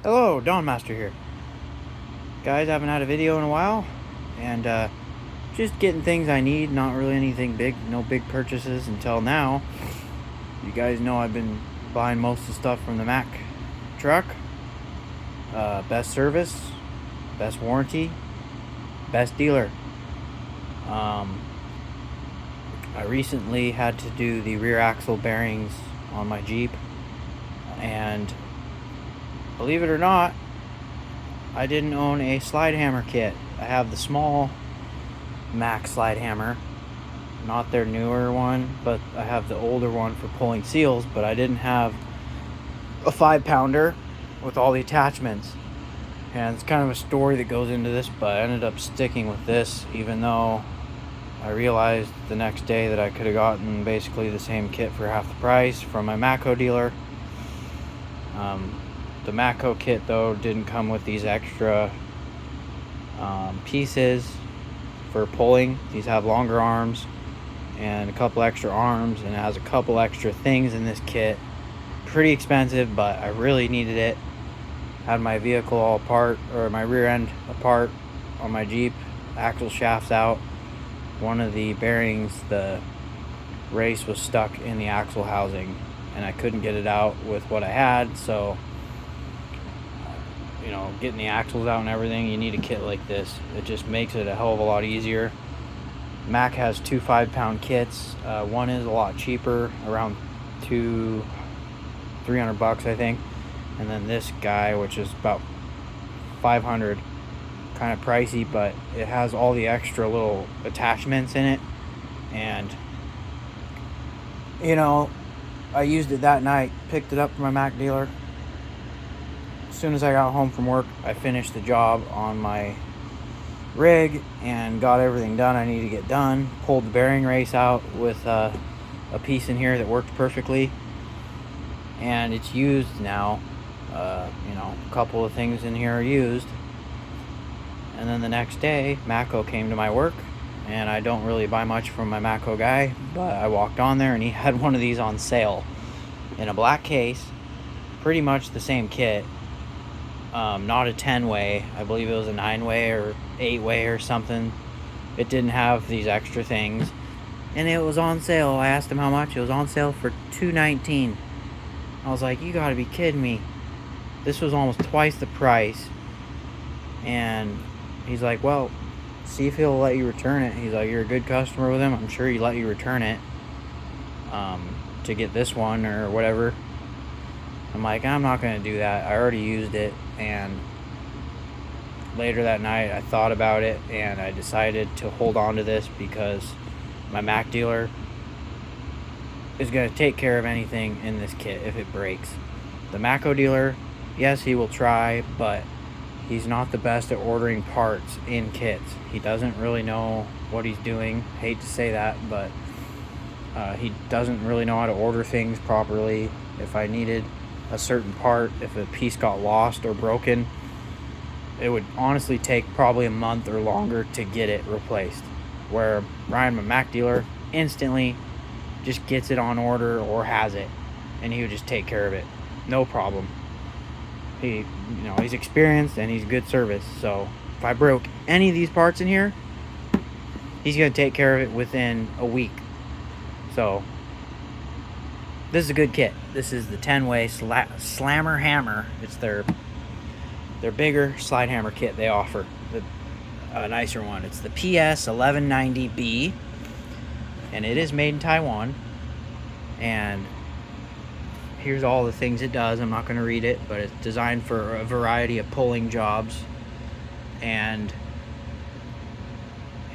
Hello, Dawn Master here. Guys, I haven't had a video in a while, and just getting things I need, not really anything big, no big purchases until now. You guys know I've been buying most of the stuff from the Mac truck. Best service, best warranty, best dealer. Um, I recently had to do the rear axle bearings on my Jeep, and believe it or not, I didn't own a slide hammer kit. I have the small Mac slide hammer, not their newer one, but I have the older one for pulling seals, but I didn't have a 5-pounder with all the attachments. And it's kind of a story that goes into this, but I ended up sticking with this, even though I realized the next day that I could have gotten basically the same kit for half the price from my Matco dealer. The Matco kit, though, didn't come with these extra pieces for pulling. These have longer arms and a couple extra arms, and it has a couple extra things in this kit. Pretty expensive, but I really needed it. Had my vehicle all apart, or my rear end apart on my Jeep, axle shafts out. One of the bearings, the race was stuck in the axle housing, and I couldn't get it out with what I had. So getting the axles out and everything, you need a kit like this. It just makes it a hell of a lot easier. Mac has 2 5-pound kits. One is a lot cheaper, around $300 I think, and then this guy, which is about 500, kind of pricey, but it has all the extra little attachments in it. And I used it that night, picked it up from my Mac dealer. As soon as I got home from work, I finished the job on my rig and got everything done I need to get done. Pulled the bearing race out with a piece in here that worked perfectly, and it's used now. A couple of things in here are used. And then the next day, Matco came to my work, and I don't really buy much from my Matco guy, but I walked on there and he had one of these on sale in a black case, pretty much the same kit. Not a 10-way, I believe it was a 9-way or 8-way or something. It didn't have these extra things, and it was on sale. I asked him how much. It was on sale for $219. I was like, you gotta be kidding me. This was almost twice the price. And he's like, well, see if he'll let you return it. He's like, you're a good customer with him, I'm sure he'll let you return it to get this one or whatever. I'm like, I'm not going to do that. I already used it. And later that night, I thought about it, and I decided to hold on to this because my Mac dealer is going to take care of anything in this kit if it breaks. The Matco dealer, yes, he will try, but he's not the best at ordering parts in kits. He doesn't really know what he's doing. Hate to say that, but he doesn't really know how to order things properly. If I needed a certain part, if a piece got lost or broken, it would honestly take probably a month or longer to get it replaced. Where Ryan, my Mac dealer, instantly just gets it on order or has it, and he would just take care of it. No problem. He's experienced and he's good service. So if I broke any of these parts in here, he's going to take care of it within a week. So this is a good kit. This is the 10-way slammer hammer. It's their bigger slide hammer kit they offer. The nicer one. It's the PS 1190B, and it is made in Taiwan. And here's all the things it does. I'm not going to read it, but it's designed for a variety of pulling jobs. And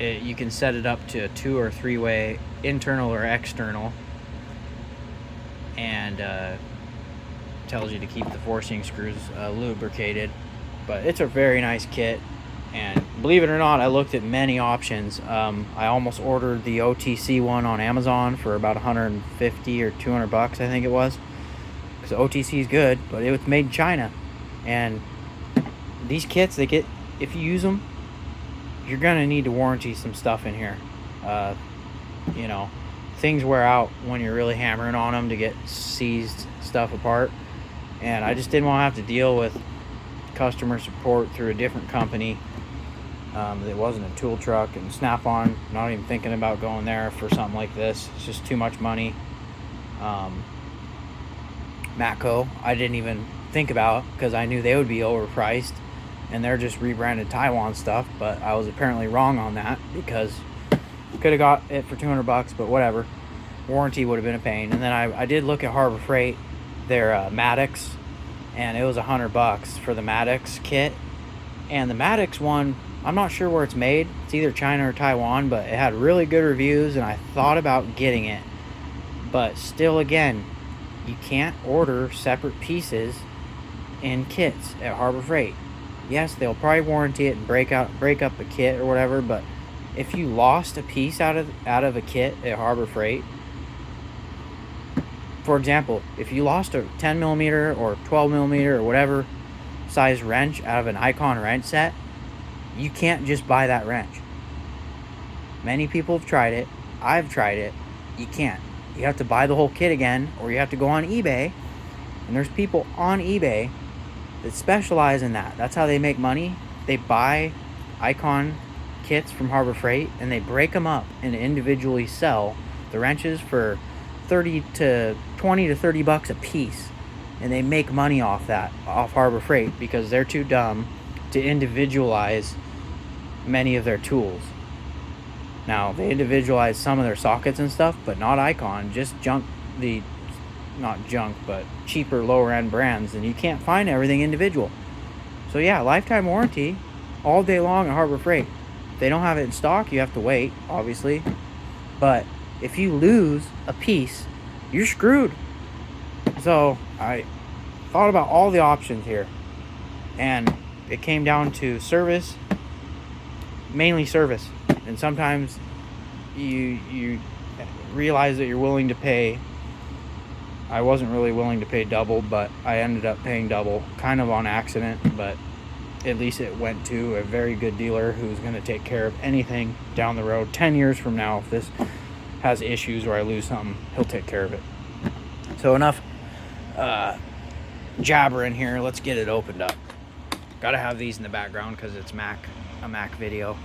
you can set it up to a 2 or 3-way, internal or external. And tells you to keep the forcing screws lubricated. But it's a very nice kit. And believe it or not, I looked at many options. I almost ordered the OTC one on Amazon for about $150 or $200, I think it was. Because OTC is good, but it was made in China. And these kits, if you use them, you're going to need to warranty some stuff in here. Things wear out when you're really hammering on them to get seized stuff apart. And I just didn't want to have to deal with customer support through a different company. It wasn't a tool truck, and Snap-on, not even thinking about going there for something like this. It's just too much money. Matco, I didn't even think about because I knew they would be overpriced, and they're just rebranded Taiwan stuff, but I was apparently wrong on that because could have got it for $200, but whatever. Warranty would have been a pain. And then I did look at Harbor Freight, their Maddox, and it was $100 for the Maddox kit. And the Maddox one, I'm not sure where it's made. It's either China or Taiwan, but it had really good reviews, and I thought about getting it. But still, again, you can't order separate pieces in kits at Harbor Freight. Yes, they'll probably warranty it and break up the kit or whatever, but if you lost a piece out of a kit at Harbor Freight, for example, if you lost a 10 millimeter or 12 millimeter or whatever size wrench out of an Icon wrench set, you can't just buy that wrench. Many people have tried it. I've tried it. You can't. You have to buy the whole kit again, or you have to go on eBay, and there's people on eBay that specialize in that. That's how they make money. They buy Icon kits from Harbor Freight, and they break them up and individually sell the wrenches for $20 to $30 a piece, and they make money off Harbor Freight because they're too dumb to individualize many of their tools. Now, they individualize some of their sockets and stuff, but not Icon, just not junk, but cheaper, lower end brands, and you can't find everything individual. So yeah, lifetime warranty all day long at Harbor Freight. If they don't have it in stock, you have to wait, obviously. But if you lose a piece, you're screwed. So I thought about all the options here, and it came down to service, mainly service. And sometimes you realize that you're willing to pay. I wasn't really willing to pay double, but I ended up paying double, kind of on accident, but at least it went to a very good dealer who's going to take care of anything down the road. 10 years from now, if this has issues or I lose something, he'll take care of it. So enough jabbering here. Let's get it opened up. Gotta have these in the background because it's a Mac video.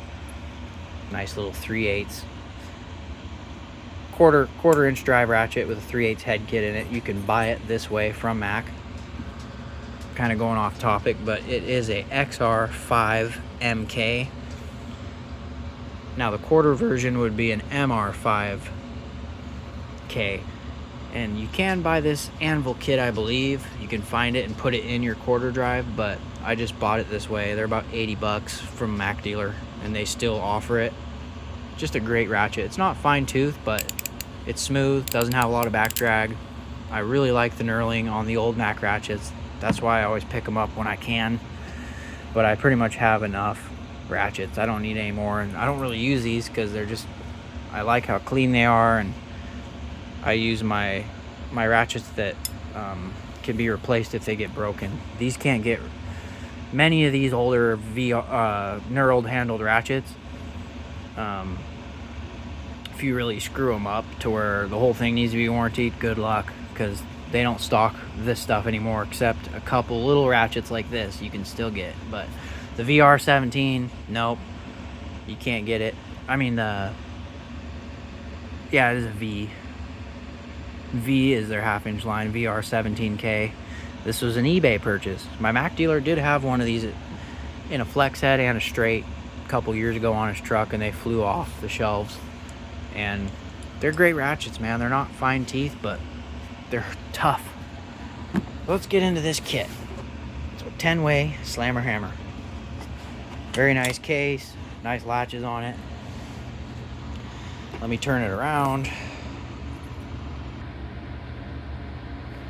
Nice little 3/8 quarter inch drive ratchet with a 3/8 head kit in it. You can buy it this way from Mac. Kind of going off topic, but it is a XR5 MK. Now the quarter version would be an MR5K, and you can buy this anvil kit, I believe. You can find it and put it in your quarter drive, but I just bought it this way. They're about $80 from a Mac dealer, and they still offer it. Just a great ratchet. It's not fine tooth, but it's smooth, doesn't have a lot of back drag. I really like the knurling on the old Mac ratchets. That's why I always pick them up when I can, but I pretty much have enough ratchets. I don't need any more, and I don't really use these because I like how clean they are, and I use my ratchets that can be replaced if they get broken. These can't get, many of these older knurled handled ratchets, if you really screw them up to where the whole thing needs to be warranted, good luck, because they don't stock this stuff anymore, except a couple little ratchets like this you can still get. But the VR17, nope, you can't get it. I mean, yeah, it is a V. V is their half-inch line, VR17K. This was an eBay purchase. My Mac dealer did have one of these in a flex head and a straight a couple years ago on his truck, and they flew off the shelves. And they're great ratchets, man. They're not fine teeth, but they're tough. Let's get into this kit. It's a 10-way slammer hammer. Very nice case, nice latches on it. Let me turn it around.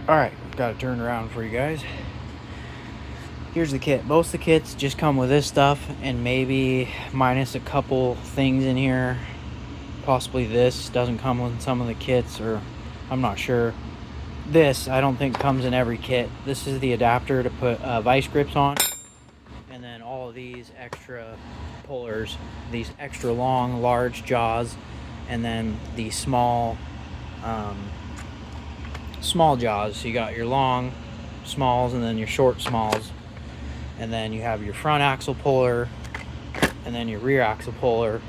Alright, got it turned around for you guys. Here's the kit. Most of the kits just come with this stuff, and maybe minus a couple things in here. Possibly this doesn't come with some of the kits, or I'm not sure. This, I don't think comes in every kit. This is the adapter to put vice grips on, and then all of these extra pullers, these extra long, large jaws, and then the small jaws. So you got your long smalls and then your short smalls. and then you have your front axle puller, and then your rear axle puller,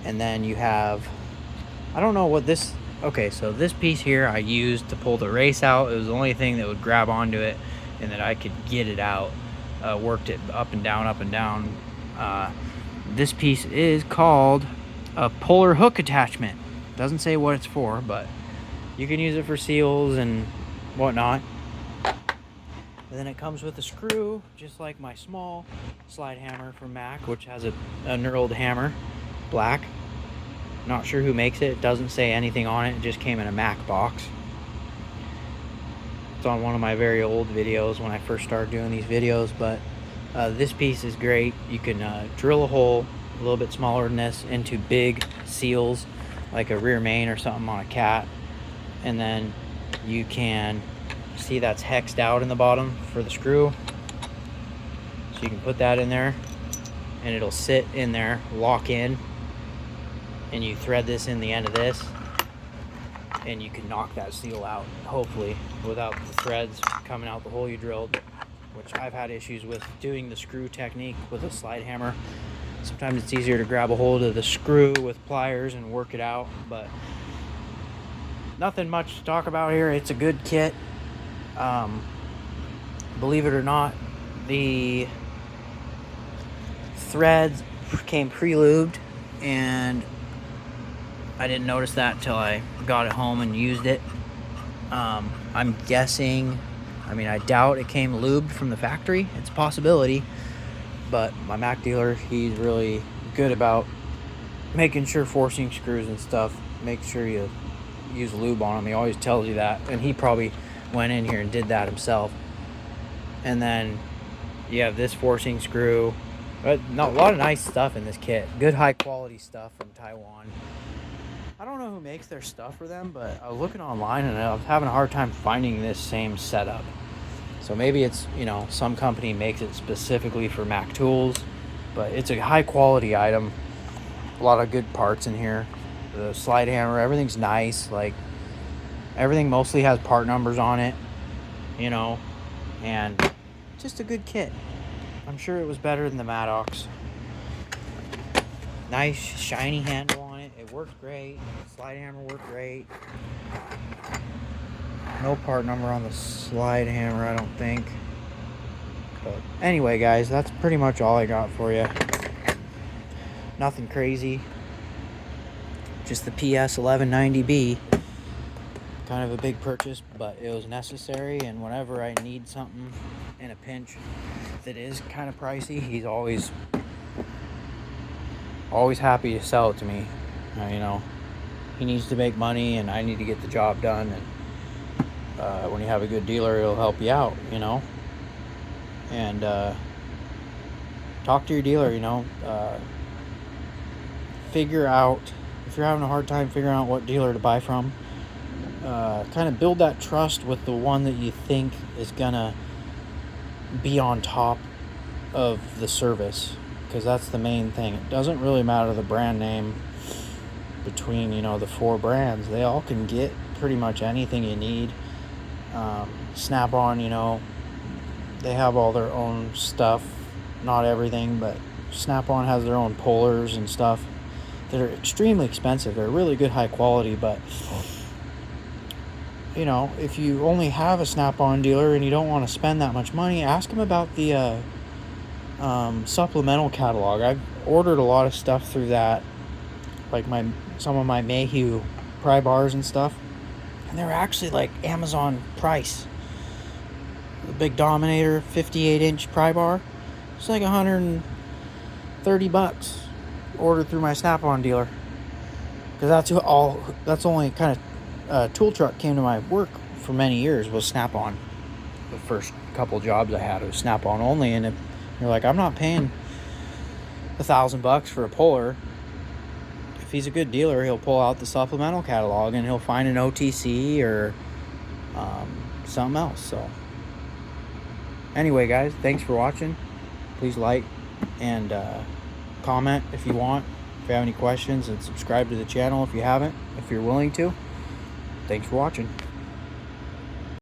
and then you have, I don't know what this, okay, so this piece here I used to pull the race out. It was the only thing that would grab onto it and that I could get it out. Worked it up and down, up and down. This piece is called a puller hook attachment. Doesn't say what it's for, but you can use it for seals and whatnot. And then it comes with a screw, just like my small slide hammer from Mac, which has a knurled hammer, black. Not sure who makes it. It doesn't say anything on it. It just came in a Mac box. It's on one of my very old videos when I first started doing these videos, but this piece is great. You can drill a hole a little bit smaller than this into big seals, like a rear main or something on a cat, and then you can see that's hexed out in the bottom for the screw, so you can put that in there and it'll sit in there, lock in, and you thread this in the end of this and you can knock that seal out, hopefully, without the threads coming out the hole you drilled, which I've had issues with doing the screw technique with a slide hammer. Sometimes it's easier to grab a hold of the screw with pliers and work it out, but nothing much to talk about here. It's a good kit. Believe it or not, the threads came pre-lubed, and I didn't notice that until I got it home and used it. I'm guessing, I mean, I doubt it came lubed from the factory. It's a possibility, but my Mac dealer, he's really good about making sure forcing screws and stuff, make sure you use lube on them. He always tells you that, and he probably went in here and did that himself. And then you have this forcing screw, but a lot of nice stuff in this kit. Good high quality stuff from Taiwan. I don't know who makes their stuff for them, but I was looking online and I was having a hard time finding this same setup. So maybe it's, you know, some company makes it specifically for Mac tools, but it's a high quality item. A lot of good parts in here. The slide hammer, everything's nice. Like, everything mostly has part numbers on it, you know, and just a good kit. I'm sure it was better than the Maddox. Nice shiny handle on it. It worked great. Slide hammer worked great. No part number on the slide hammer, I don't think. But anyway, guys, that's pretty much all I got for you. Nothing crazy. Just the PS 1190B. Kind of a big purchase, but it was necessary, and whenever I need something in a pinch that is kind of pricey, he's always happy to sell it to me. You know, he needs to make money and I need to get the job done, and when you have a good dealer, he'll help you out, you know. And talk to your dealer, you know. Figure out, if you're having a hard time figuring out what dealer to buy from, kind of build that trust with the one that you think is gonna be on top of the service, because that's the main thing. It doesn't really matter the brand name between, you know, the 4 brands. They all can get pretty much anything you need. Snap-on, you know, they have all their own stuff, not everything, but Snap-on has their own pullers and stuff that are extremely expensive. They're really good, high quality, but you know, if you only have a Snap-on dealer and you don't want to spend that much money, ask them about the supplemental catalog. I've ordered a lot of stuff through that, like some of my Mayhew pry bars and stuff, and they're actually like Amazon price. The big Dominator 58-inch pry bar, it's like $130 ordered through my Snap-on dealer, because that's only kind of tool truck came to my work for many years was Snap-on. The first couple jobs I had was Snap-on only, and if you're like, I'm not paying $1,000 for a puller, if he's a good dealer, he'll pull out the supplemental catalog and he'll find an OTC or something else. So anyway, guys, thanks for watching. Please like and comment if you want, if you have any questions, and subscribe to the channel if you haven't, if you're willing to. Thanks for watching.